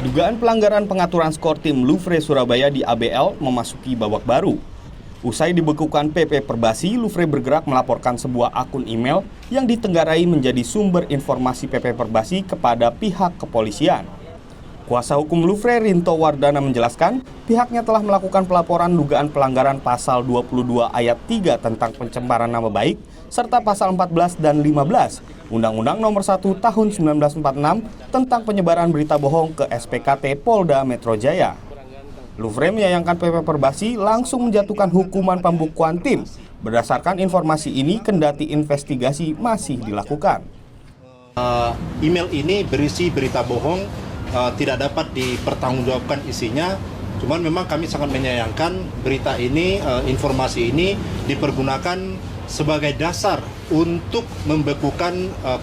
Dugaan pelanggaran pengaturan skor tim Louvre Surabaya di ABL memasuki babak baru. Usai dibekukan PP Perbasi, Louvre bergerak melaporkan sebuah akun email yang ditenggarai menjadi sumber informasi PP Perbasi kepada pihak kepolisian. Kuasa hukum Louvre, Rinto Wardana, menjelaskan pihaknya telah melakukan pelaporan dugaan pelanggaran pasal 22 ayat 3 tentang pencemaran nama baik serta pasal 14 dan 15 Undang-Undang Nomor 1 Tahun 1946 tentang penyebaran berita bohong ke SPKT Polda Metro Jaya. Louvre menyayangkan PP Perbasi langsung menjatuhkan hukuman pembukuan tim. Berdasarkan informasi ini, kendati investigasi masih dilakukan. Email ini berisi berita bohong, tidak dapat dipertanggungjawabkan isinya. Cuman memang kami sangat menyayangkan berita ini, informasi ini dipergunakan sebagai dasar untuk membekukan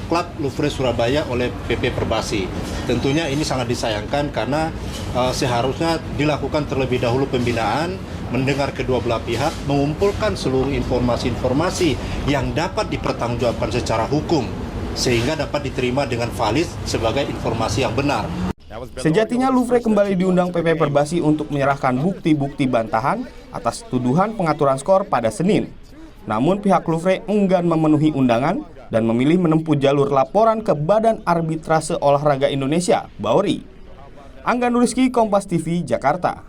klub Louvre Surabaya oleh PP Perbasi. Tentunya ini sangat disayangkan karena seharusnya dilakukan terlebih dahulu pembinaan, mendengar kedua belah pihak, mengumpulkan seluruh informasi-informasi yang dapat dipertanggungjawabkan secara hukum sehingga dapat diterima dengan valid sebagai informasi yang benar. Sejatinya Louvre kembali diundang PP Perbasi untuk menyerahkan bukti-bukti bantahan atas tuduhan pengaturan skor pada Senin. Namun pihak Louvre enggan memenuhi undangan dan memilih menempuh jalur laporan ke Badan Arbitrase Olahraga Indonesia, BAORI. Angga Nuriski, Kompas TV, Jakarta.